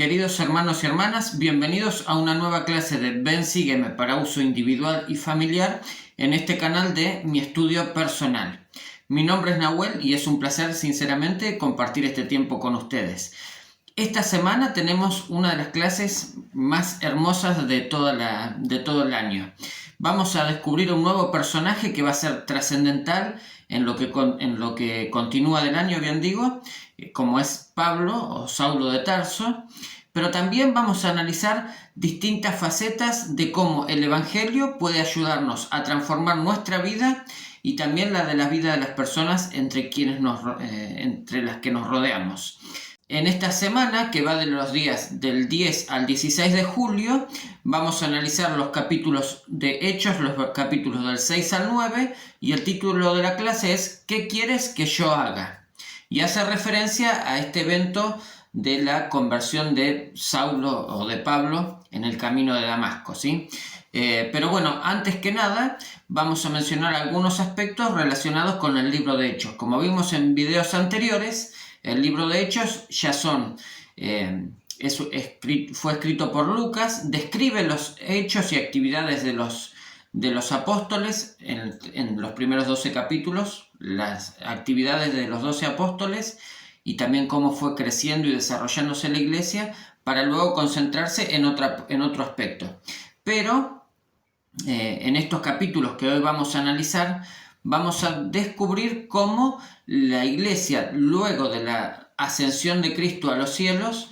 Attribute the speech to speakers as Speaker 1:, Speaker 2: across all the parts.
Speaker 1: Queridos hermanos y hermanas, bienvenidos a una nueva clase de Ven Sígueme para uso individual y familiar en este canal de Mi Estudio Personal. Mi nombre es Nahuel y es un placer sinceramente compartir este tiempo con ustedes. Esta semana tenemos una de las clases más hermosas de todo el año. Vamos a descubrir un nuevo personaje que va a ser trascendental en lo que continúa del año, bien digo, como es Pablo o Saulo de Tarso, pero también vamos a analizar distintas facetas de cómo el Evangelio puede ayudarnos a transformar nuestra vida y también la de la vida de las personas entre las que nos rodeamos. En esta semana, que va de los días del 10 al 16 de julio, vamos a analizar los capítulos de Hechos, los capítulos del 6 al 9, y el título de la clase es ¿Qué quieres que yo haga? Y hace referencia a este evento de la conversión de Saulo o de Pablo en el camino de Damasco, ¿sí? Pero bueno, antes que nada, vamos a mencionar algunos aspectos relacionados con el libro de Hechos. Como vimos en videos anteriores, el libro de Hechos ya fue escrito por Lucas, describe los hechos y actividades de los apóstoles en los primeros 12 capítulos, las actividades de los 12 apóstoles y también cómo fue creciendo y desarrollándose la iglesia para luego concentrarse en otro aspecto. Pero en estos capítulos que hoy vamos a analizar, vamos a descubrir cómo la iglesia, luego de la ascensión de Cristo a los cielos,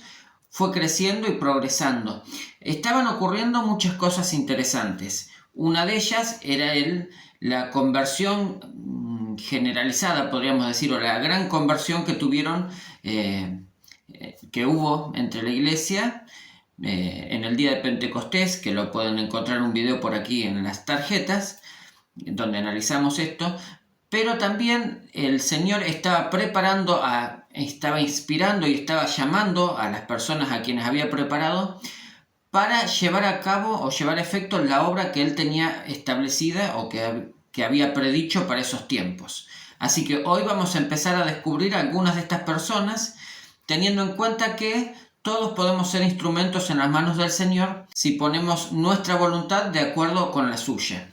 Speaker 1: fue creciendo y progresando. Estaban ocurriendo muchas cosas interesantes. Una de ellas era la conversión generalizada, podríamos decir, o la gran conversión que hubo entre la iglesia en el día de Pentecostés, que lo pueden encontrar un video por aquí en las tarjetas, donde analizamos esto, pero también el Señor estaba estaba inspirando y estaba llamando a las personas a quienes había preparado para llevar a cabo o llevar a efecto la obra que Él tenía establecida o que había predicho para esos tiempos. Así que hoy vamos a empezar a descubrir algunas de estas personas, teniendo en cuenta que todos podemos ser instrumentos en las manos del Señor si ponemos nuestra voluntad de acuerdo con la suya.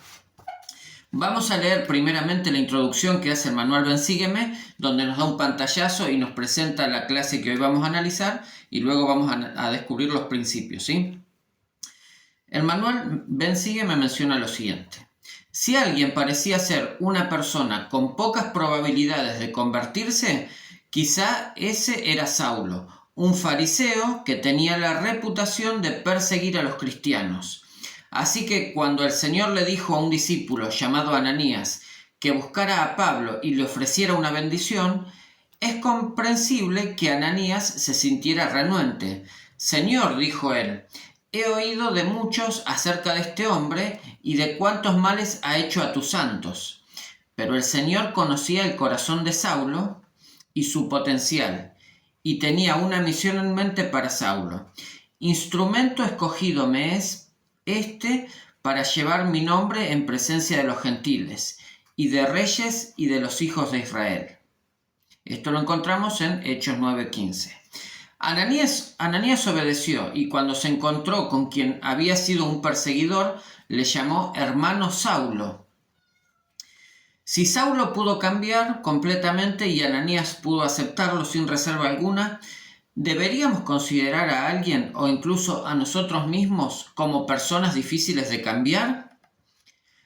Speaker 1: Vamos a leer primeramente la introducción que hace el manual Ven Sígueme, donde nos da un pantallazo y nos presenta la clase que hoy vamos a analizar, y luego vamos a descubrir los principios, ¿sí? El manual Ven Sígueme menciona lo siguiente. Si alguien parecía ser una persona con pocas probabilidades de convertirse, quizá ese era Saulo, un fariseo que tenía la reputación de perseguir a los cristianos. Así que cuando el Señor le dijo a un discípulo llamado Ananías que buscara a Pablo y le ofreciera una bendición, es comprensible que Ananías se sintiera renuente. Señor, dijo él, he oído de muchos acerca de este hombre y de cuántos males ha hecho a tus santos. Pero el Señor conocía el corazón de Saulo y su potencial, y tenía una misión en mente para Saulo. Instrumento escogido me es para llevar mi nombre en presencia de los gentiles, y de reyes y de los hijos de Israel. Esto lo encontramos en Hechos 9:15. Ananías obedeció, y cuando se encontró con quien había sido un perseguidor, le llamó hermano Saulo. Si Saulo pudo cambiar completamente y Ananías pudo aceptarlo sin reserva alguna, ¿deberíamos considerar a alguien o incluso a nosotros mismos como personas difíciles de cambiar?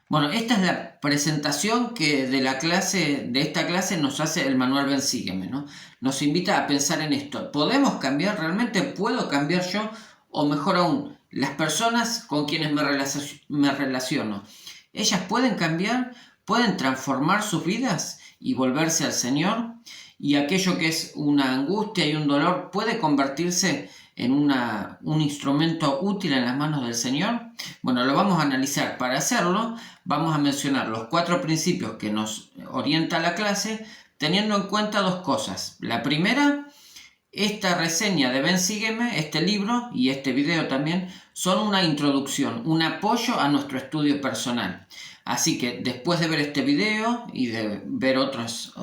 Speaker 1: Bueno, esta es la presentación que de esta clase nos hace el manual Ven Sígueme, ¿no? Nos invita a pensar en esto. ¿Podemos cambiar? ¿Realmente puedo cambiar yo? O mejor aún, las personas con quienes me relaciono, ¿ellas pueden cambiar? ¿Pueden transformar sus vidas y volverse al Señor? Y aquello que es una angustia y un dolor puede convertirse en un instrumento útil en las manos del Señor. Bueno, lo vamos a analizar. Para hacerlo, vamos a mencionar los 4 principios que nos orienta la clase, teniendo en cuenta 2 cosas. La primera, esta reseña de Ven Sígueme, este libro y este video también, son una introducción, un apoyo a nuestro estudio personal. Así que después de ver este video y de ver otras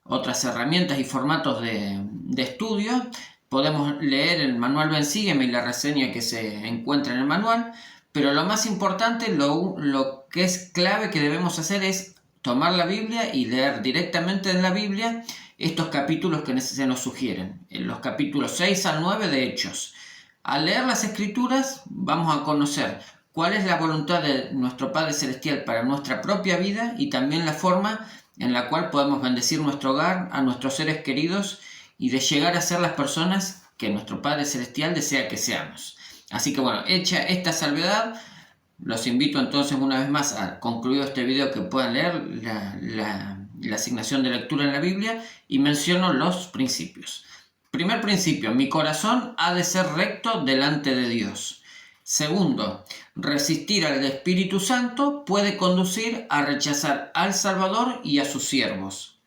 Speaker 1: otras herramientas y formatos de estudio. Podemos leer el manual Ven Sígueme y la reseña que se encuentra en el manual, pero lo más importante, lo que es clave que debemos hacer es tomar la Biblia y leer directamente en la Biblia estos capítulos que se nos sugieren, en los capítulos 6 al 9 de Hechos. Al leer las Escrituras vamos a conocer cuál es la voluntad de nuestro Padre Celestial para nuestra propia vida y también la forma en la cual podemos bendecir nuestro hogar, a nuestros seres queridos y de llegar a ser las personas que nuestro Padre Celestial desea que seamos. Así que bueno, hecha esta salvedad, los invito entonces una vez más a concluir este video que puedan leer la asignación de lectura en la Biblia y menciono los principios. Primer principio, mi corazón ha de ser recto delante de Dios. Segundo, resistir al Espíritu Santo puede conducir a rechazar al Salvador y a sus siervos.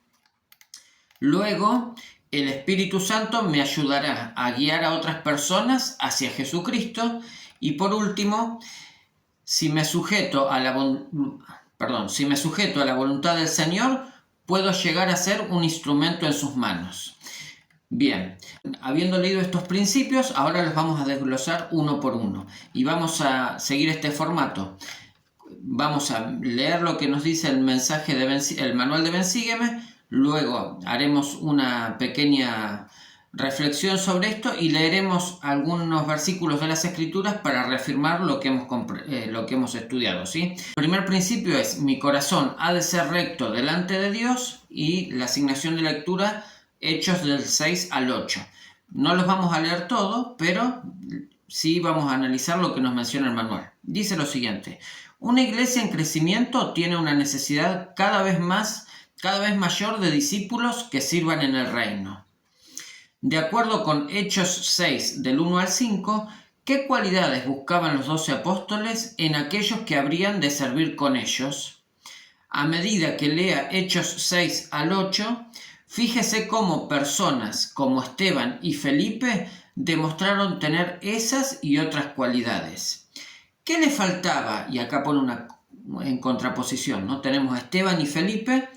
Speaker 1: Luego, el Espíritu Santo me ayudará a guiar a otras personas hacia Jesucristo. Y por último, si me sujeto a la voluntad del Señor, puedo llegar a ser un instrumento en sus manos. Bien, habiendo leído estos principios, ahora los vamos a desglosar uno por uno y vamos a seguir este formato. Vamos a leer lo que nos dice el manual de Ven Sígueme, luego haremos una pequeña reflexión sobre esto y leeremos algunos versículos de las Escrituras para reafirmar lo que hemos estudiado, ¿sí? El primer principio es: mi corazón ha de ser recto delante de Dios, y la asignación de lectura Hechos del 6 al 8. No los vamos a leer todos, pero sí vamos a analizar lo que nos menciona el manual. Dice lo siguiente: una iglesia en crecimiento tiene una necesidad cada vez mayor de discípulos que sirvan en el reino. De acuerdo con Hechos 6 del 1 al 5, ¿qué cualidades buscaban los 12 apóstoles en aquellos que habrían de servir con ellos? A medida que lea Hechos 6 al 8, fíjese cómo personas como Esteban y Felipe demostraron tener esas y otras cualidades. ¿Qué le faltaba? Y acá pone una en contraposición, ¿no? Tenemos a Esteban y Felipe,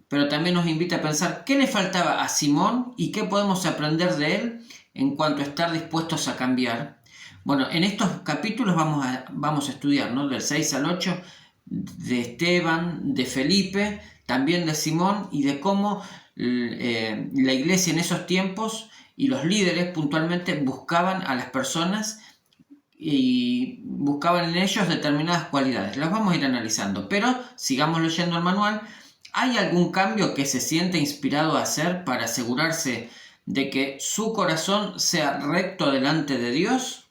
Speaker 1: pero también nos invita a pensar qué le faltaba a Simón y qué podemos aprender de él en cuanto a estar dispuestos a cambiar. Bueno, en estos capítulos vamos a estudiar, ¿no? Del 6 al 8, de Esteban, de Felipe, también de Simón, y de cómo la iglesia en esos tiempos y los líderes puntualmente buscaban a las personas y buscaban en ellos determinadas cualidades. Las vamos a ir analizando, pero sigamos leyendo el manual. ¿Hay algún cambio que se siente inspirado a hacer para asegurarse de que su corazón sea recto delante de Dios?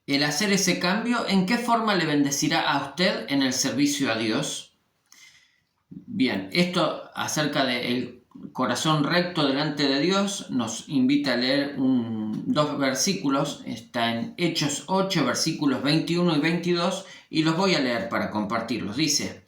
Speaker 1: El hacer ese cambio, ¿en qué forma le bendecirá a usted en el servicio a Dios? Bien, esto acerca del corazón recto delante de Dios nos invita a leer dos versículos. Está en Hechos 8, versículos 21 y 22, y los voy a leer para compartirlos. Dice: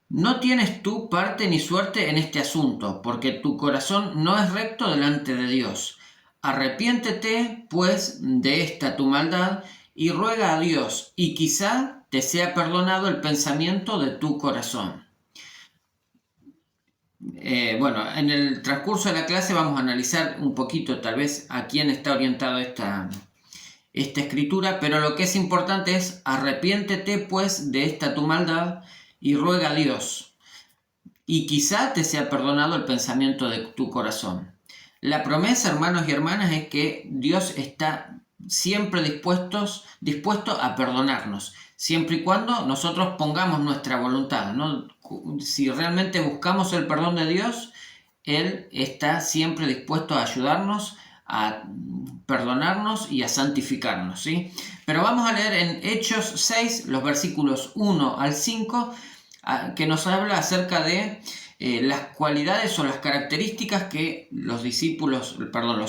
Speaker 1: no tienes tú parte ni suerte en este asunto, porque tu corazón no es recto delante de Dios. Arrepiéntete, pues, de esta tu maldad, y ruega a Dios, y quizá te sea perdonado el pensamiento de tu corazón. Bueno, en el transcurso de la clase vamos a analizar un poquito tal vez a quién está orientado esta escritura, pero lo que es importante es: arrepiéntete pues de esta tu maldad y ruega a Dios, y quizá te sea perdonado el pensamiento de tu corazón. La promesa, hermanos y hermanas, es que Dios está siempre dispuesto a perdonarnos, siempre y cuando nosotros pongamos nuestra voluntad, ¿no? Si realmente buscamos el perdón de Dios, Él está siempre dispuesto a ayudarnos, a perdonarnos y a santificarnos, ¿sí? Pero vamos a leer en Hechos 6, los versículos 1 al 5, que nos habla acerca de las cualidades o las características que los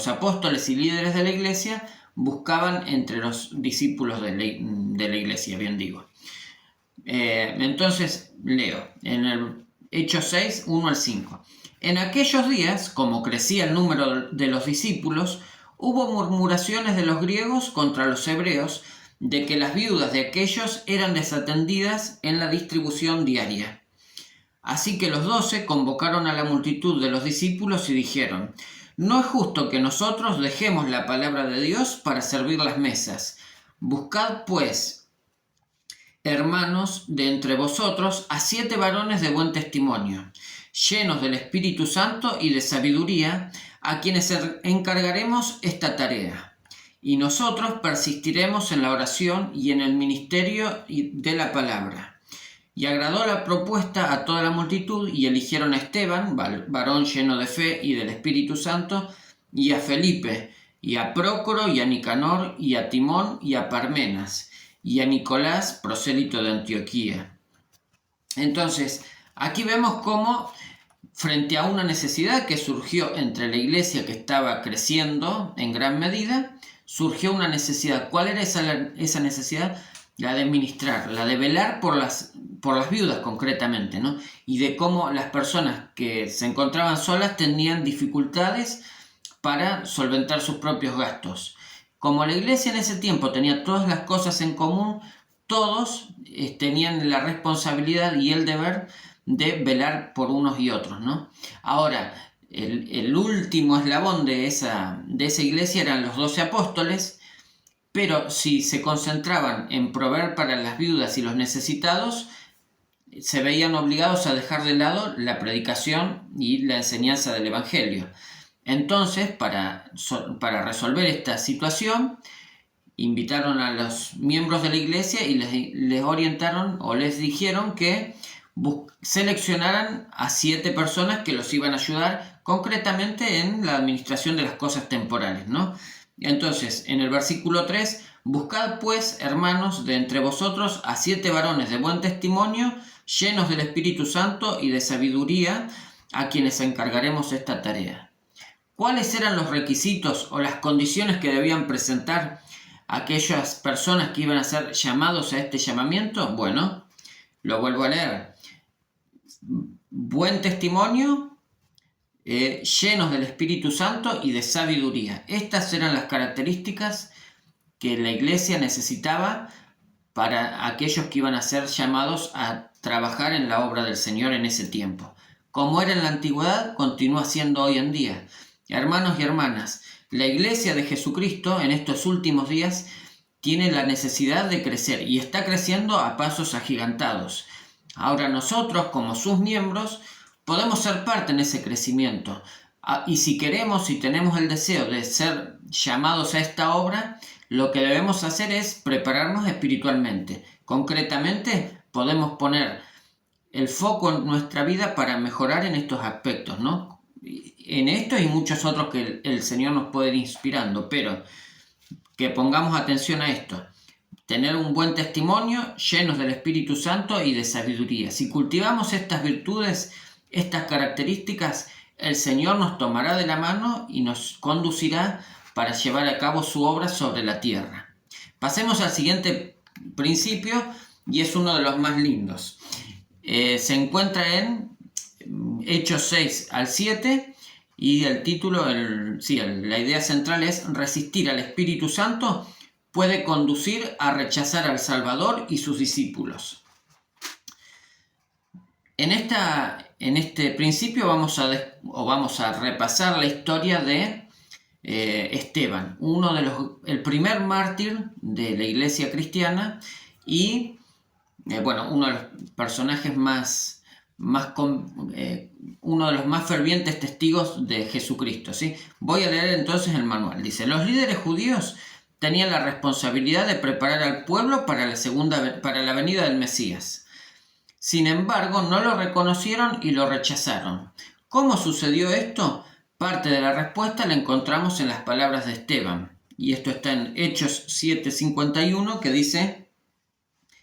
Speaker 1: apóstoles y líderes de la iglesia buscaban entre los discípulos de la iglesia, bien digo. Entonces leo en el Hechos 6, 1 al 5. En aquellos días, como crecía el número de los discípulos, hubo murmuraciones de los griegos contra los hebreos de que las viudas de aquellos eran desatendidas en la distribución diaria. Así que los 12 convocaron a la multitud de los discípulos y dijeron: no es justo que nosotros dejemos la palabra de Dios para servir las mesas. Buscad, pues, hermanos, de entre vosotros a 7 varones de buen testimonio, llenos del Espíritu Santo y de sabiduría, a quienes encargaremos esta tarea. Y nosotros persistiremos en la oración y en el ministerio de la palabra. Y agradó la propuesta a toda la multitud, y eligieron a Esteban, varón lleno de fe y del Espíritu Santo, y a Felipe, y a Prócoro, y a Nicanor, y a Timón, y a Parmenas, y a Nicolás, prosélito de Antioquía. Entonces, aquí vemos cómo, frente a una necesidad que surgió entre la iglesia, que estaba creciendo en gran medida, surgió una necesidad. ¿Cuál era esa necesidad? La de ministrar, la de velar por las viudas concretamente, ¿no? Y de cómo las personas que se encontraban solas tenían dificultades para solventar sus propios gastos. Como la iglesia en ese tiempo tenía todas las cosas en común, todos tenían la responsabilidad y el deber de velar por unos y otros, ¿no? Ahora, el último eslabón de esa iglesia eran los 12 apóstoles, pero si se concentraban en proveer para las viudas y los necesitados, se veían obligados a dejar de lado la predicación y la enseñanza del Evangelio. Entonces, para resolver esta situación, invitaron a los miembros de la iglesia y les orientaron o les dijeron que seleccionaran a 7 personas que los iban a ayudar concretamente en la administración de las cosas temporales, ¿no? Entonces, en el versículo 3, buscad pues, hermanos, de entre vosotros a 7 varones de buen testimonio, llenos del Espíritu Santo y de sabiduría, a quienes encargaremos esta tarea. ¿Cuáles eran los requisitos o las condiciones que debían presentar aquellas personas que iban a ser llamados a este llamamiento? Bueno, lo vuelvo a leer. Buen testimonio, llenos del Espíritu Santo y de sabiduría. Estas eran las características que la iglesia necesitaba para aquellos que iban a ser llamados a trabajar en la obra del Señor en ese tiempo. Como era en la antigüedad, continúa siendo hoy en día. Hermanos y hermanas, la iglesia de Jesucristo en estos últimos días tiene la necesidad de crecer y está creciendo a pasos agigantados. Ahora nosotros, como sus miembros, podemos ser parte en ese crecimiento. Y si queremos y tenemos el deseo de ser llamados a esta obra, lo que debemos hacer es prepararnos espiritualmente. Concretamente, podemos poner el foco en nuestra vida para mejorar en estos aspectos, ¿no? En esto y muchos otros que el Señor nos puede ir inspirando, pero que pongamos atención a esto. Tener un buen testimonio, llenos del Espíritu Santo y de sabiduría. Si cultivamos estas virtudes, estas características, el Señor nos tomará de la mano y nos conducirá para llevar a cabo su obra sobre la tierra. Pasemos al siguiente principio, y es uno de los más lindos. Se encuentra en Hechos 6 al 7, y el título, la idea central es: resistir al Espíritu Santo puede conducir a rechazar al Salvador y sus discípulos. En este principio vamos a repasar la historia de Esteban, el primer mártir de la iglesia cristiana y uno de los personajes uno de los más fervientes testigos de Jesucristo, ¿sí? Voy a leer entonces el manual. Dice: los líderes judíos tenían la responsabilidad de preparar al pueblo para la venida del Mesías. Sin embargo, no lo reconocieron y lo rechazaron. ¿Cómo sucedió esto? Parte de la respuesta la encontramos en las palabras de Esteban. Y esto está en Hechos 7:51, que dice: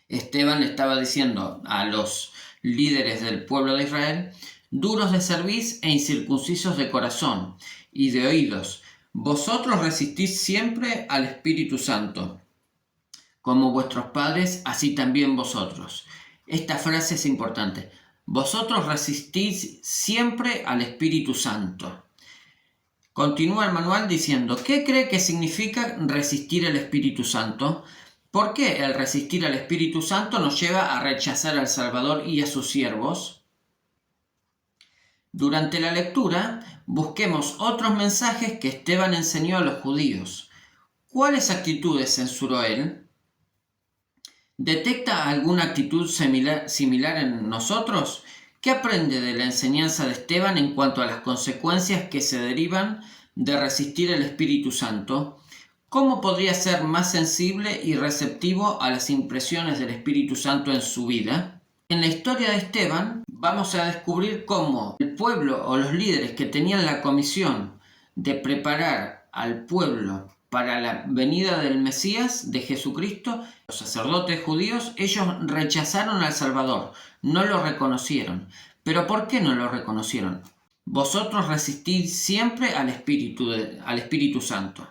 Speaker 1: Esteban le estaba diciendo a los líderes del pueblo de Israel: duros de cerviz e incircuncisos de corazón y de oídos, vosotros resistís siempre al Espíritu Santo, como vuestros padres, así también vosotros. Esta frase es importante. Vosotros resistís siempre al Espíritu Santo. Continúa el manual diciendo: ¿qué cree que significa resistir al Espíritu Santo? ¿Por qué el resistir al Espíritu Santo nos lleva a rechazar al Salvador y a sus siervos? Durante la lectura, busquemos otros mensajes que Esteban enseñó a los judíos. ¿Cuáles actitudes censuró él? ¿Detecta alguna actitud similar en nosotros? ¿Qué aprende de la enseñanza de Esteban en cuanto a las consecuencias que se derivan de resistir el Espíritu Santo? ¿Cómo podría ser más sensible y receptivo a las impresiones del Espíritu Santo en su vida? En la historia de Esteban vamos a descubrir cómo el pueblo o los líderes que tenían la comisión de preparar al pueblo para la venida del Mesías, de Jesucristo, los sacerdotes judíos, ellos rechazaron al Salvador, no lo reconocieron. ¿Pero por qué no lo reconocieron? Vosotros resistís siempre al Espíritu Santo.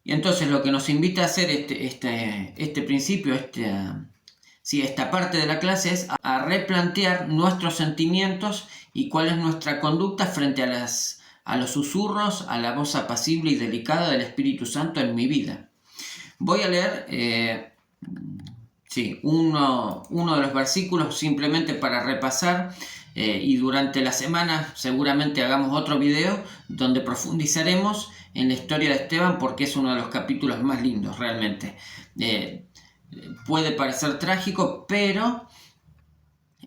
Speaker 1: Y entonces lo que nos invita a hacer este principio, esta parte de la clase es a replantear nuestros sentimientos y cuál es nuestra conducta frente a los susurros, a la voz apacible y delicada del Espíritu Santo en mi vida. Voy a leer uno de los versículos simplemente para repasar, y durante la semana seguramente hagamos otro video donde profundizaremos en la historia de Esteban, porque es uno de los capítulos más lindos realmente. Puede parecer trágico, pero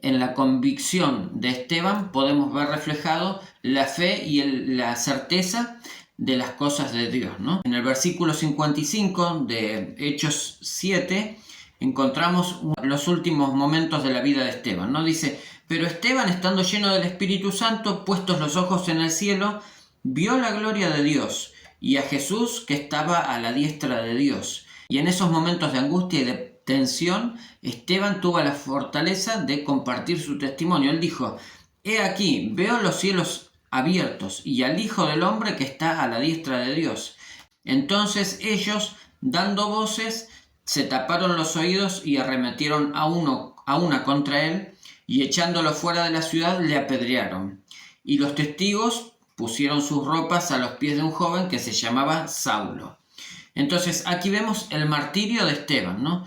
Speaker 1: en la convicción de Esteban podemos ver reflejado la fe y la certeza de las cosas de Dios, ¿no? En el versículo 55 de Hechos 7 encontramos los últimos momentos de la vida de Esteban, ¿no? Dice: pero Esteban, estando lleno del Espíritu Santo, puestos los ojos en el cielo, vio la gloria de Dios y a Jesús que estaba a la diestra de Dios. Y en esos momentos de angustia y de tensión, Esteban tuvo la fortaleza de compartir su testimonio. Él dijo: he aquí, veo los cielos abiertos y al Hijo del Hombre que está a la diestra de Dios. Entonces ellos, dando voces, se taparon los oídos y arremetieron a una contra él, y echándolo fuera de la ciudad le apedrearon. Y los testigos pusieron sus ropas a los pies de un joven que se llamaba Saulo. Entonces aquí vemos el martirio de Esteban, ¿no?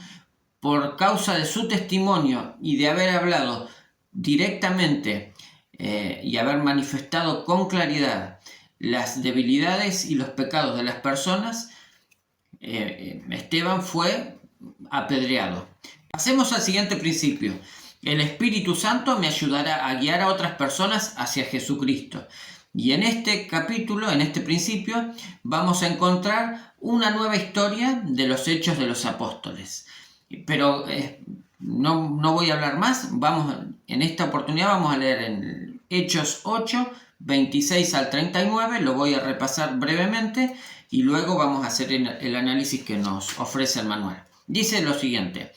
Speaker 1: Por causa de su testimonio y de haber hablado directamente y haber manifestado con claridad las debilidades y los pecados de las personas, Esteban fue apedreado. Pasemos al siguiente principio. El Espíritu Santo me ayudará a guiar a otras personas hacia Jesucristo. Y en este capítulo, en este principio, vamos a encontrar una nueva historia de los Hechos de los Apóstoles. Pero no voy a hablar más. En esta oportunidad vamos a leer en Hechos 8, 26 al 39. Lo voy a repasar brevemente y luego vamos a hacer el análisis que nos ofrece el manual. Dice lo siguiente.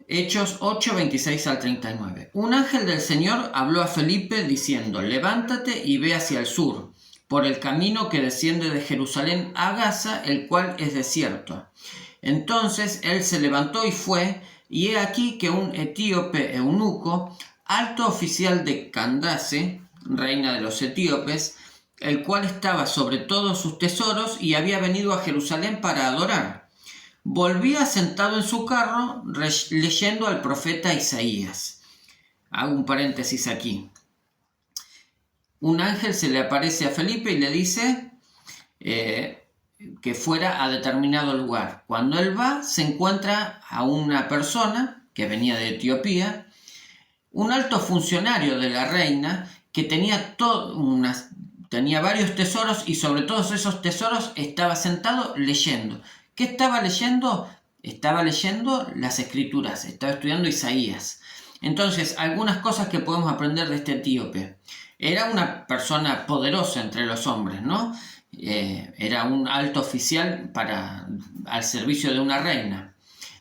Speaker 1: Hechos 8, 26 al 39. Un ángel del Señor habló a Felipe diciendo: levántate y ve hacia el sur, por el camino que desciende de Jerusalén a Gaza, el cual es desierto. Entonces él se levantó y fue, y he aquí que un etíope eunuco, alto oficial de Candace, reina de los etíopes, el cual estaba sobre todos sus tesoros y había venido a Jerusalén para adorar, volvía sentado en su carro leyendo al profeta Isaías. Hago un paréntesis aquí. Un ángel se le aparece a Felipe y le dice que fuera a determinado lugar. Cuando él va, se encuentra a una persona que venía de Etiopía, un alto funcionario de la reina que tenía varios tesoros, y sobre todos esos tesoros estaba sentado leyendo. ¿Qué estaba leyendo? Estaba leyendo las Escrituras, estaba estudiando Isaías. Entonces, algunas cosas que podemos aprender de este etíope. Era una persona poderosa entre los hombres, ¿no? Era un alto oficial al servicio de una reina.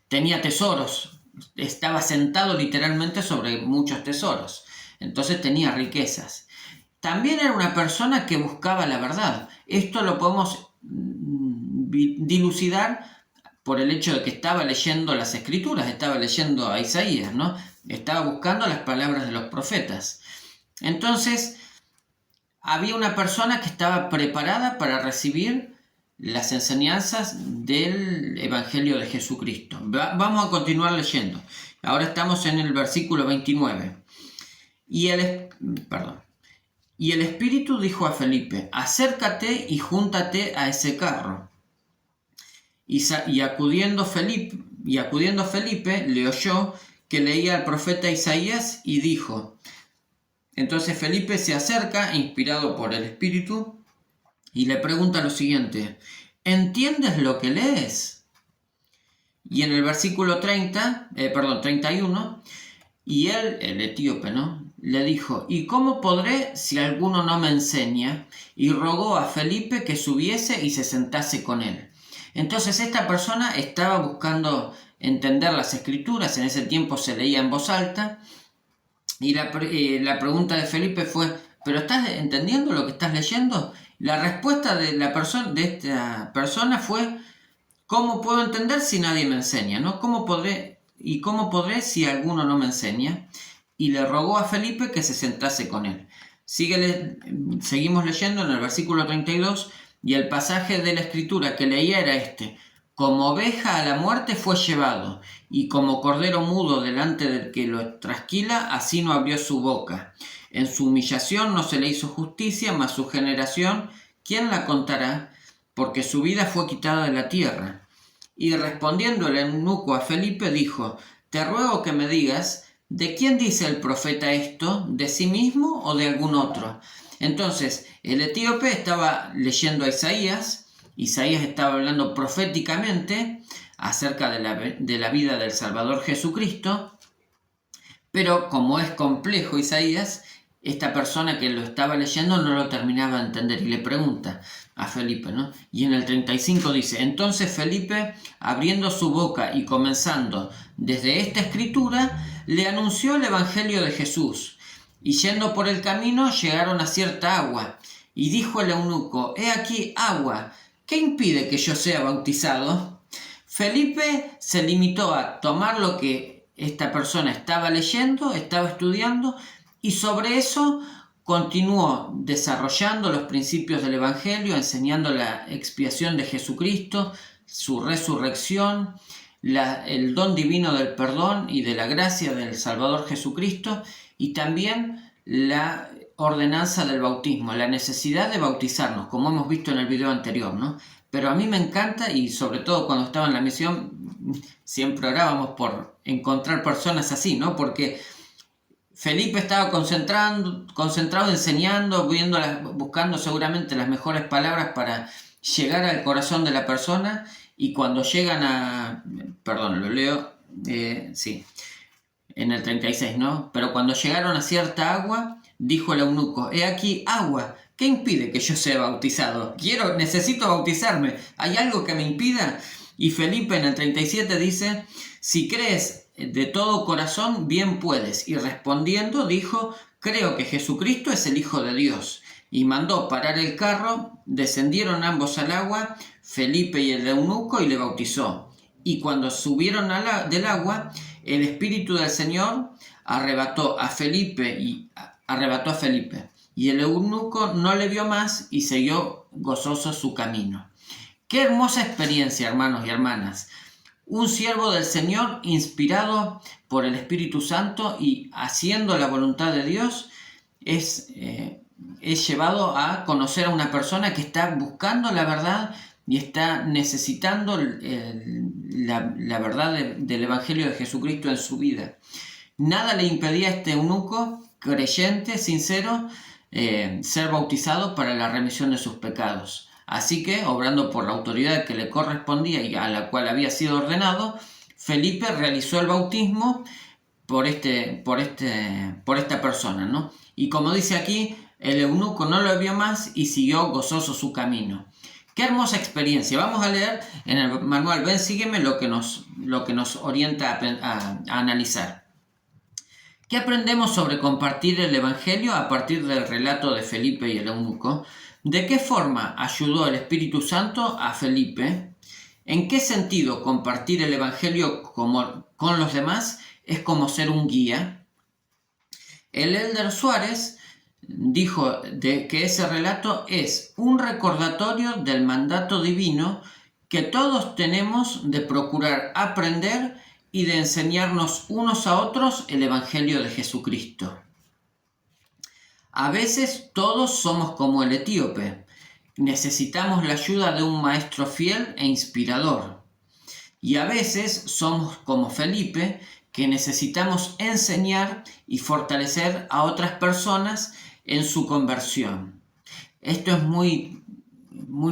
Speaker 1: Tenía tesoros, estaba sentado literalmente sobre muchos tesoros. Entonces tenía riquezas. También era una persona que buscaba la verdad. Esto lo podemos dilucidar por el hecho de que estaba leyendo las Escrituras, estaba leyendo a Isaías, ¿no? Estaba buscando las palabras de los profetas. Entonces, había una persona que estaba preparada para recibir las enseñanzas del Evangelio de Jesucristo. Vamos a continuar leyendo. Ahora estamos en el versículo 29. Y el Espíritu dijo a Felipe: acércate y júntate a ese carro. Y acudiendo Felipe le oyó que leía al profeta Isaías y dijo. Entonces Felipe se acerca, inspirado por el Espíritu, y le pregunta lo siguiente: ¿entiendes lo que lees? Y en el versículo 31, y él, el etíope, le dijo: ¿y cómo podré si alguno no me enseña? Y rogó a Felipe que subiese y se sentase con él. Entonces esta persona estaba buscando entender las escrituras. En ese tiempo se leía en voz alta, y la pregunta de Felipe fue: ¿pero estás entendiendo lo que estás leyendo? La respuesta de esta persona fue: ¿cómo puedo entender si nadie me enseña? ¿Cómo podré si alguno no me enseña? Y le rogó a Felipe que se sentase con él. Seguimos leyendo en el versículo 32, y el pasaje de la escritura que leía era este: como oveja a la muerte fue llevado, y como cordero mudo delante del que lo trasquila, así no abrió su boca. En su humillación no se le hizo justicia, mas su generación, ¿quién la contará? Porque su vida fue quitada de la tierra. Y respondiendo el eunuco a Felipe, dijo: te ruego que me digas, ¿de quién dice el profeta esto? ¿De sí mismo o de algún otro? Entonces, el etíope estaba leyendo a Isaías. Isaías estaba hablando proféticamente acerca de la vida del Salvador Jesucristo, pero como es complejo Isaías, esta persona que lo estaba leyendo no lo terminaba de entender y le pregunta a Felipe, Y en el 35 dice: entonces Felipe, abriendo su boca y comenzando desde esta escritura, le anunció el evangelio de Jesús. Y yendo por el camino llegaron a cierta agua, y dijo el eunuco: he aquí agua, ¿qué impide que yo sea bautizado? Felipe se limitó a tomar lo que esta persona estaba leyendo, estaba estudiando, y sobre eso continuó desarrollando los principios del Evangelio, enseñando la expiación de Jesucristo, su resurrección, el don divino del perdón y de la gracia del Salvador Jesucristo, y también la ordenanza del bautismo, la necesidad de bautizarnos, como hemos visto en el video anterior, Pero a mí me encanta, y sobre todo cuando estaba en la misión, siempre orábamos por encontrar personas así, Porque Felipe estaba concentrado enseñando, buscando seguramente las mejores palabras para llegar al corazón de la persona, y cuando llegan lo leo, en el 36, Pero cuando llegaron a cierta agua, dijo el eunuco: he aquí agua, ¿qué impide que yo sea bautizado? Necesito bautizarme, ¿hay algo que me impida? Y Felipe en el 37 dice: si crees de todo corazón, bien puedes. Y respondiendo dijo: creo que Jesucristo es el Hijo de Dios. Y mandó parar el carro, descendieron ambos al agua, Felipe y el eunuco, y le bautizó. Y cuando subieron del agua, el Espíritu del Señor arrebató a Felipe, y el eunuco no le vio más y siguió gozoso su camino. ¡Qué hermosa experiencia, hermanos y hermanas! Un siervo del Señor, inspirado por el Espíritu Santo y haciendo la voluntad de Dios, es llevado a conocer a una persona que está buscando la verdad y está necesitando la verdad del Evangelio de Jesucristo en su vida. Nada le impedía a este eunuco, creyente, sincero, ser bautizado para la remisión de sus pecados. Así que, obrando por la autoridad que le correspondía y a la cual había sido ordenado, Felipe realizó el bautismo por esta persona, Y como dice aquí, el eunuco no lo vio más y siguió gozoso su camino. ¡Qué hermosa experiencia! Vamos a leer en el manual Ven, sígueme lo que nos orienta a analizar. ¿Qué aprendemos sobre compartir el Evangelio a partir del relato de Felipe y el eunuco? ¿De qué forma ayudó el Espíritu Santo a Felipe? ¿En qué sentido compartir el Evangelio con los demás es como ser un guía? El Elder Suárez dijo que ese relato es un recordatorio del mandato divino que todos tenemos de procurar aprender y de enseñarnos unos a otros el Evangelio de Jesucristo. A veces todos somos como el etíope. Necesitamos la ayuda de un maestro fiel e inspirador. Y a veces somos como Felipe, que necesitamos enseñar y fortalecer a otras personas en su conversión. Esto es muy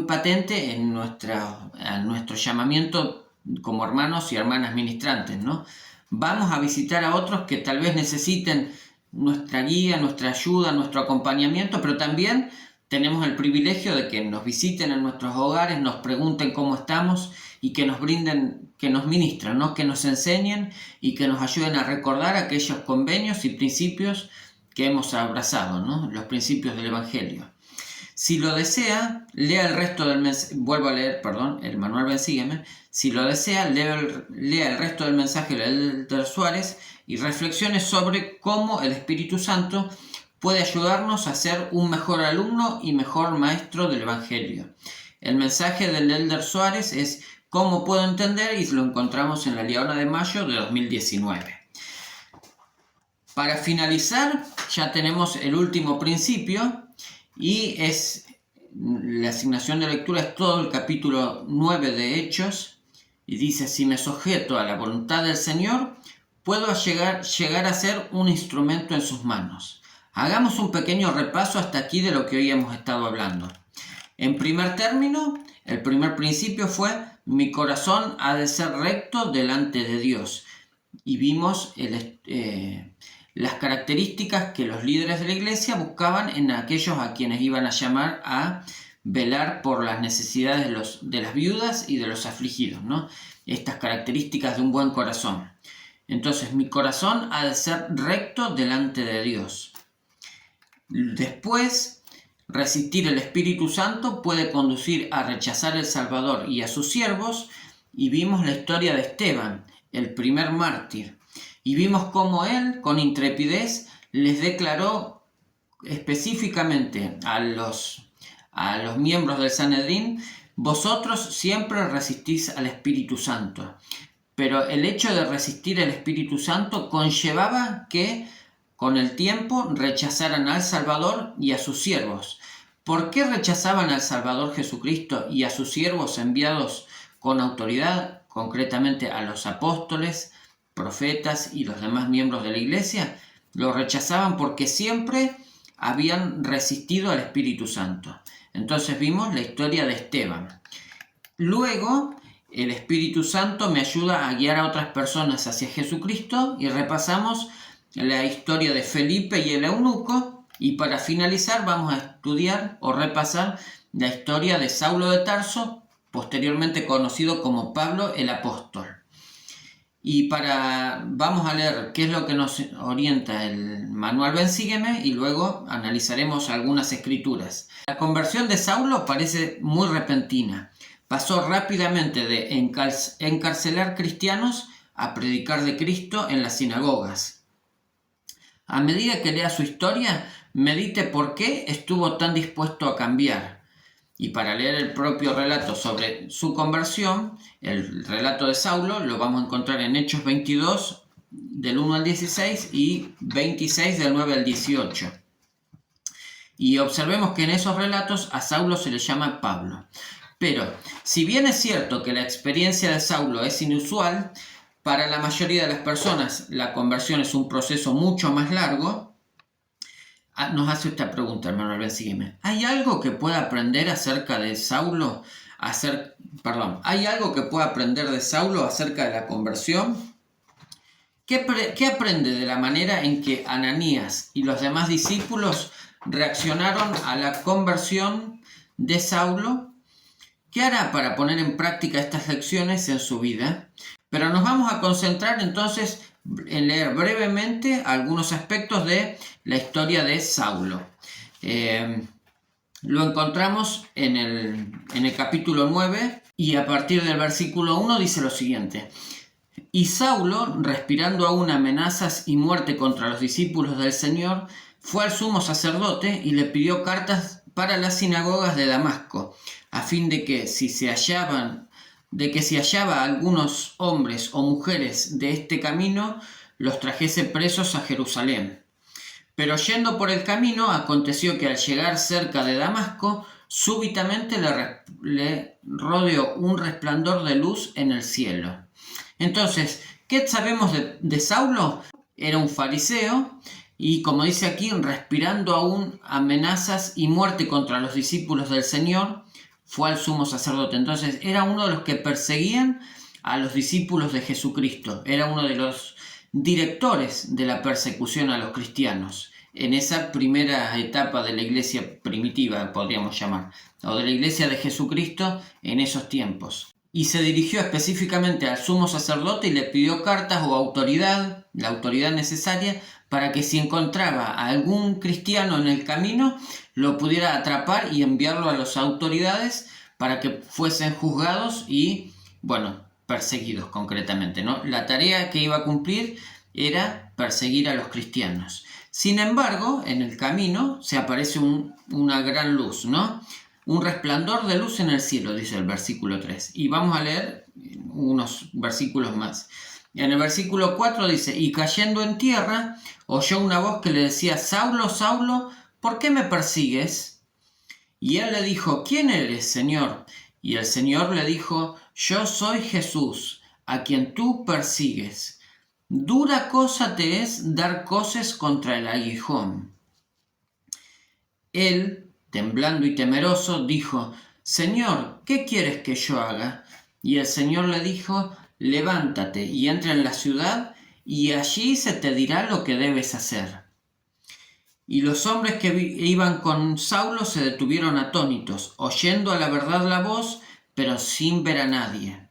Speaker 1: patente en nuestro llamamiento como hermanos y hermanas ministrantes, ¿no? Vamos a visitar a otros que tal vez necesiten nuestra guía, nuestra ayuda, nuestro acompañamiento, pero también tenemos el privilegio de que nos visiten en nuestros hogares, nos pregunten cómo estamos y que nos brinden, que nos ministren, ¿no? Que nos enseñen y que nos ayuden a recordar aquellos convenios y principios que hemos abrazado, ¿no? Los principios del Evangelio. Si lo desea, lea el resto del mensaje, vuelvo a leer, el manual Ven Sígueme. Si lo desea, lea el resto del mensaje del Elder Suárez y reflexione sobre cómo el Espíritu Santo puede ayudarnos a ser un mejor alumno y mejor maestro del Evangelio. El mensaje del Elder Suárez es ¿Cómo puedo entender? Y lo encontramos en la Liaona de Mayo de 2019. Para finalizar, ya tenemos el último principio y es la asignación de lectura, es todo el capítulo 9 de Hechos y dice: si me sujeto a la voluntad del Señor, puedo llegar a ser un instrumento en sus manos. Hagamos un pequeño repaso hasta aquí de lo que hoy hemos estado hablando. En primer término, el primer principio fue: mi corazón ha de ser recto delante de Dios. Y vimos las características que los líderes de la iglesia buscaban en aquellos a quienes iban a llamar a velar por las necesidades de las viudas y de los afligidos, ¿no? Estas características de un buen corazón. Entonces, mi corazón ha de ser recto delante de Dios. Después, resistir el Espíritu Santo puede conducir a rechazar el Salvador y a sus siervos, y vimos la historia de Esteban, el primer mártir, y vimos cómo él, con intrepidez, les declaró específicamente a los miembros del Sanedrín: vosotros siempre resistís al Espíritu Santo. Pero el hecho de resistir al Espíritu Santo conllevaba que con el tiempo rechazaran al Salvador y a sus siervos. ¿Por qué rechazaban al Salvador Jesucristo y a sus siervos enviados con autoridad, concretamente a los apóstoles, profetas y los demás miembros de la iglesia? Lo rechazaban porque siempre habían resistido al Espíritu Santo. Entonces vimos la historia de Esteban. Luego, el Espíritu Santo me ayuda a guiar a otras personas hacia Jesucristo, y repasamos la historia de Felipe y el eunuco, y para finalizar vamos a estudiar o repasar la historia de Saulo de Tarso, posteriormente conocido como Pablo el Apóstol. Y vamos a leer qué es lo que nos orienta el manual Ven Sígueme, y luego analizaremos algunas escrituras. La conversión de Saulo parece muy repentina. Pasó rápidamente de encarcelar cristianos a predicar de Cristo en las sinagogas. A medida que lea su historia, medite por qué estuvo tan dispuesto a cambiar. Y para leer el propio relato sobre su conversión, el relato de Saulo, lo vamos a encontrar en Hechos 22, del 1 al 16, y 26, del 9 al 18. Y observemos que en esos relatos a Saulo se le llama Pablo. Pero, si bien es cierto que la experiencia de Saulo es inusual, para la mayoría de las personas la conversión es un proceso mucho más largo. Nos hace esta pregunta, hermano Ven Sígueme: ¿hay algo que pueda aprender acerca de Saulo? ¿Hay algo que pueda aprender de Saulo acerca de la conversión? ¿Qué aprende de la manera en que Ananías y los demás discípulos reaccionaron a la conversión de Saulo? ¿Qué hará para poner en práctica estas lecciones en su vida? Pero nos vamos a concentrar entonces en leer brevemente algunos aspectos de la historia de Saulo. Lo encontramos en el capítulo 9, y a partir del versículo 1 dice lo siguiente: y Saulo, respirando aún amenazas y muerte contra los discípulos del Señor, fue al sumo sacerdote y le pidió cartas para las sinagogas de Damasco, a fin de que si hallaba algunos hombres o mujeres de este camino, los trajese presos a Jerusalén. Pero yendo por el camino, aconteció que al llegar cerca de Damasco, súbitamente le rodeó un resplandor de luz en el cielo. Entonces, ¿qué sabemos de Saulo? Era un fariseo y, como dice aquí, respirando aún amenazas y muerte contra los discípulos del Señor, fue al sumo sacerdote. Entonces, era uno de los que perseguían a los discípulos de Jesucristo. Era uno de los directores de la persecución a los cristianos en esa primera etapa de la iglesia primitiva, podríamos llamar, o de la iglesia de Jesucristo en esos tiempos. Y se dirigió específicamente al sumo sacerdote y le pidió cartas o autoridad, la autoridad necesaria, para que si encontraba a algún cristiano en el camino, lo pudiera atrapar y enviarlo a las autoridades para que fuesen juzgados y, bueno, perseguidos concretamente, ¿no? La tarea que iba a cumplir era perseguir a los cristianos. Sin embargo, en el camino se aparece una gran luz, ¿no? Un resplandor de luz en el cielo, dice el versículo 3. Y vamos a leer unos versículos más. En el versículo 4 dice, y cayendo en tierra, oyó una voz que le decía, Saulo, Saulo, ¿por qué me persigues? Y él le dijo, ¿quién eres, Señor? Y el Señor le dijo, yo soy Jesús, a quien tú persigues. Dura cosa te es dar coces contra el aguijón. Él, temblando y temeroso, dijo, Señor, ¿qué quieres que yo haga? Y el Señor le dijo, levántate y entra en la ciudad, y allí se te dirá lo que debes hacer. Y los hombres que iban con Saulo se detuvieron atónitos, oyendo a la verdad la voz, pero sin ver a nadie.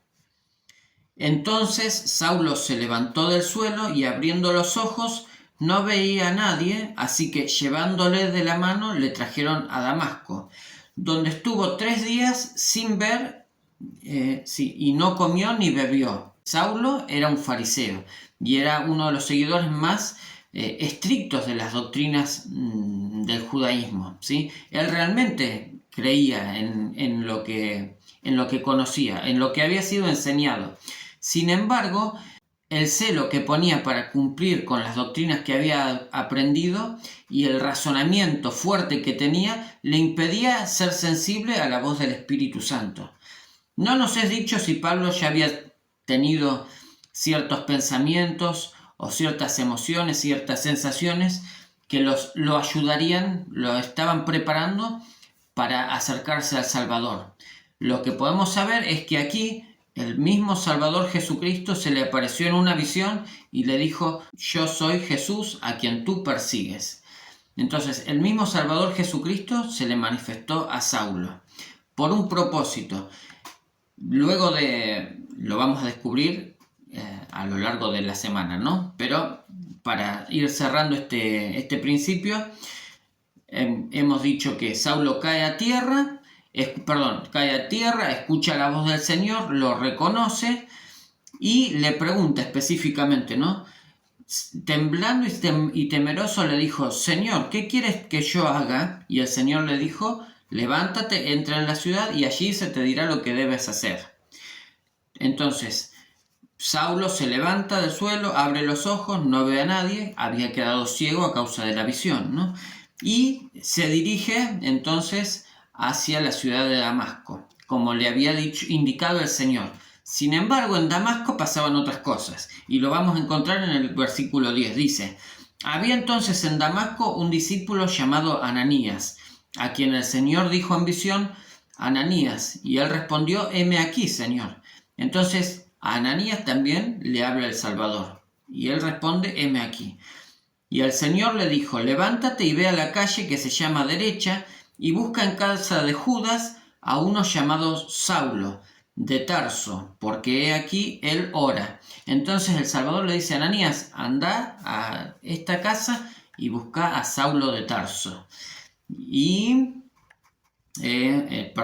Speaker 1: Entonces Saulo se levantó del suelo y abriendo los ojos no veía a nadie, así que llevándole de la mano le trajeron a Damasco, donde estuvo 3 días sin ver y no comió ni bebió. Saulo era un fariseo y era uno de los seguidores más estrictos de las doctrinas del judaísmo, ¿sí? Él realmente creía en lo que conocía, en lo que había sido enseñado. Sin embargo, el celo que ponía para cumplir con las doctrinas que había aprendido y el razonamiento fuerte que tenía le impedía ser sensible a la voz del Espíritu Santo. No nos es dicho si Pablo ya había tenido ciertos pensamientos o ciertas emociones, ciertas sensaciones que lo ayudarían, lo estaban preparando para acercarse al Salvador. Lo que podemos saber es que aquí el mismo Salvador Jesucristo se le apareció en una visión y le dijo, yo soy Jesús a quien tú persigues. Entonces, el mismo Salvador Jesucristo se le manifestó a Saulo por un propósito. Luego lo vamos a descubrir a lo largo de la semana, ¿no? Pero para ir cerrando este principio, hemos dicho que Saulo cae a tierra, escucha la voz del Señor, lo reconoce y le pregunta específicamente, ¿no? Temblando y temeroso le dijo, Señor, ¿qué quieres que yo haga? Y el Señor le dijo, levántate, entra en la ciudad y allí se te dirá lo que debes hacer. Entonces, Saulo se levanta del suelo, abre los ojos, no ve a nadie, había quedado ciego a causa de la visión, ¿no? Y se dirige entonces hacia la ciudad de Damasco, como le había indicado el Señor. Sin embargo, en Damasco pasaban otras cosas, y lo vamos a encontrar en el versículo 10. Dice, había entonces en Damasco un discípulo llamado Ananías, a quien el Señor dijo en visión, Ananías, y él respondió, heme aquí, Señor. Entonces, a Ananías también le habla el Salvador, y él responde, heme aquí. Y el Señor le dijo, levántate y ve a la calle que se llama Derecha, y busca en casa de Judas a uno llamado Saulo, de Tarso, porque he aquí él ora. Entonces el Salvador le dice a Ananías, anda a esta casa y busca a Saulo de Tarso. Y, en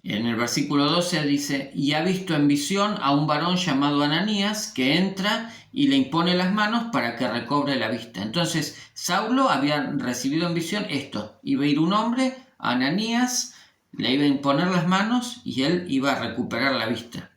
Speaker 1: el versículo 12 dice, y ha visto en visión a un varón llamado Ananías que entra y le impone las manos para que recobre la vista. Entonces Saulo había recibido en visión esto, iba a ir un hombre, Ananías, le iba a imponer las manos y él iba a recuperar la vista.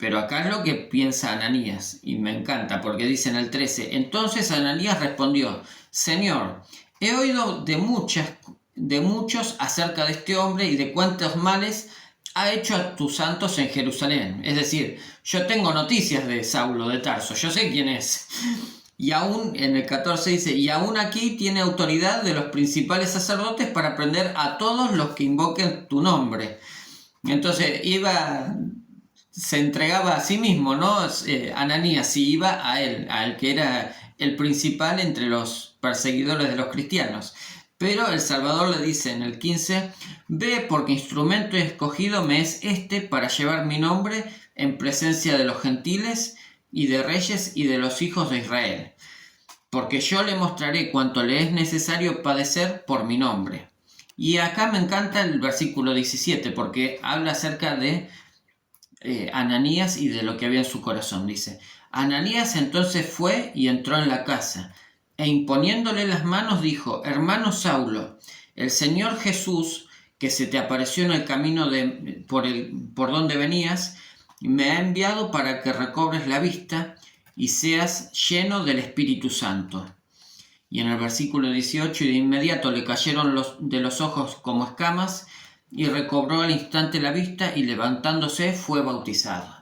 Speaker 1: Pero acá es lo que piensa Ananías, y me encanta, porque dice en el 13, entonces Ananías respondió, Señor, he oído de muchos acerca de este hombre y de cuántos males ha hecho a tus santos en Jerusalén. Es decir, yo tengo noticias de Saulo de Tarso, yo sé quién es. Y aún, en el 14 dice, y aún aquí tiene autoridad de los principales sacerdotes para prender a todos los que invoquen tu nombre. Entonces se entregaba a sí mismo, ¿no? Ananías, si iba a él, al que era el principal entre los perseguidores de los cristianos. Pero el Salvador le dice en el 15, ve porque instrumento escogido me es este para llevar mi nombre en presencia de los gentiles y de reyes y de los hijos de Israel. Porque yo le mostraré cuánto le es necesario padecer por mi nombre. Y acá me encanta el versículo 17 porque habla acerca de Ananías y de lo que había en su corazón. Dice, Ananías entonces fue y entró en la casa, e imponiéndole las manos dijo, hermano Saulo, el Señor Jesús, que se te apareció en el camino por donde venías, me ha enviado para que recobres la vista y seas lleno del Espíritu Santo. Y en el versículo 18, y de inmediato le cayeron de los ojos como escamas, y recobró al instante la vista, y levantándose fue bautizado.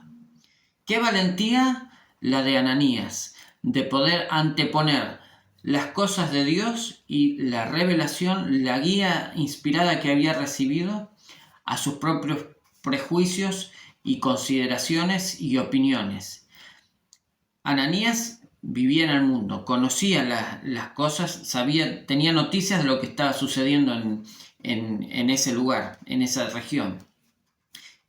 Speaker 1: ¡Qué valentía la de Ananías, de poder anteponer las cosas de Dios y la revelación, la guía inspirada que había recibido, a sus propios prejuicios y consideraciones y opiniones! Ananías vivía en el mundo, conocía las cosas, tenía noticias de lo que estaba sucediendo en ese lugar, en esa región.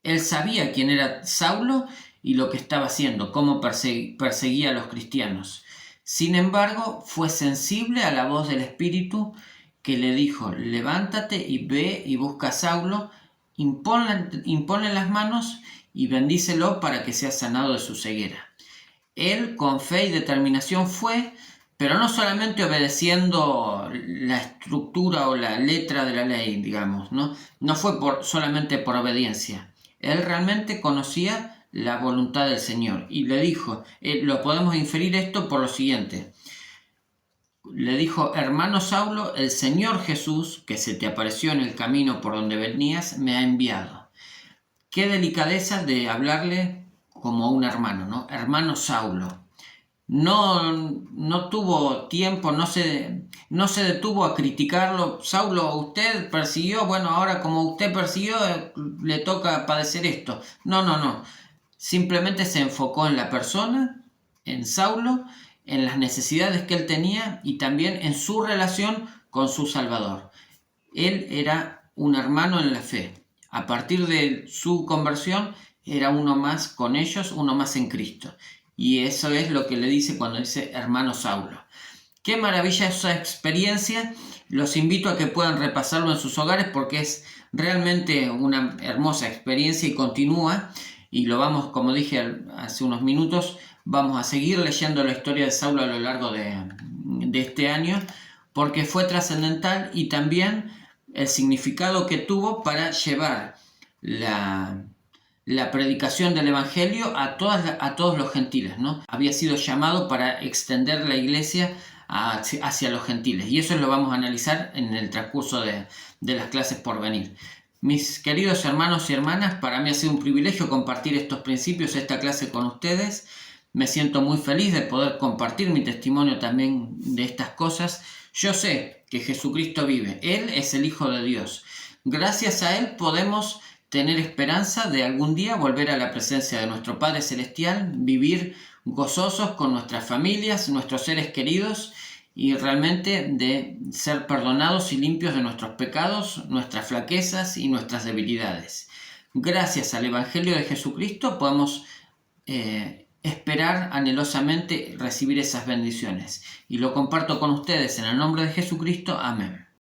Speaker 1: Él sabía quién era Saulo y lo que estaba haciendo, cómo perseguía a los cristianos. Sin embargo, fue sensible a la voz del Espíritu que le dijo, levántate y ve y busca a Saulo, imponle las manos y bendícelo para que sea sanado de su ceguera. Él, con fe y determinación, fue, pero no solamente obedeciendo la estructura o la letra de la ley, digamos, no fue solamente por obediencia. Él realmente conocía la voluntad del Señor y le dijo, lo podemos inferir esto por lo siguiente. Le dijo, hermano Saulo, el Señor Jesús, que se te apareció en el camino por donde venías, me ha enviado. Qué delicadeza de hablarle como un hermano, ¿no? Hermano Saulo. No tuvo tiempo, no se detuvo a criticarlo. Saulo, usted persiguió, bueno, ahora como usted persiguió, le toca padecer esto. No. Simplemente se enfocó en la persona, en Saulo, en las necesidades que él tenía y también en su relación con su Salvador. Él era un hermano en la fe. A partir de su conversión, era uno más con ellos, uno más en Cristo. Y eso es lo que le dice cuando dice hermano Saulo. Qué maravilla esa experiencia. Los invito a que puedan repasarlo en sus hogares porque es realmente una hermosa experiencia y continúa. Y lo vamos, como dije hace unos minutos, vamos a seguir leyendo la historia de Saulo a lo largo de este año porque fue trascendental y también el significado que tuvo para llevar la predicación del Evangelio a todos los gentiles, ¿no? Había sido llamado para extender la iglesia hacia los gentiles y eso lo vamos a analizar en el transcurso de las clases por venir. Mis queridos hermanos y hermanas, para mí ha sido un privilegio compartir estos principios, esta clase con ustedes. Me siento muy feliz de poder compartir mi testimonio también de estas cosas. Yo sé que Jesucristo vive, Él es el Hijo de Dios. Gracias a Él podemos tener esperanza de algún día volver a la presencia de nuestro Padre Celestial, vivir gozosos con nuestras familias, nuestros seres queridos y realmente de ser perdonados y limpios de nuestros pecados, nuestras flaquezas y nuestras debilidades. Gracias al Evangelio de Jesucristo podemos esperar anhelosamente recibir esas bendiciones. Y lo comparto con ustedes en el nombre de Jesucristo. Amén.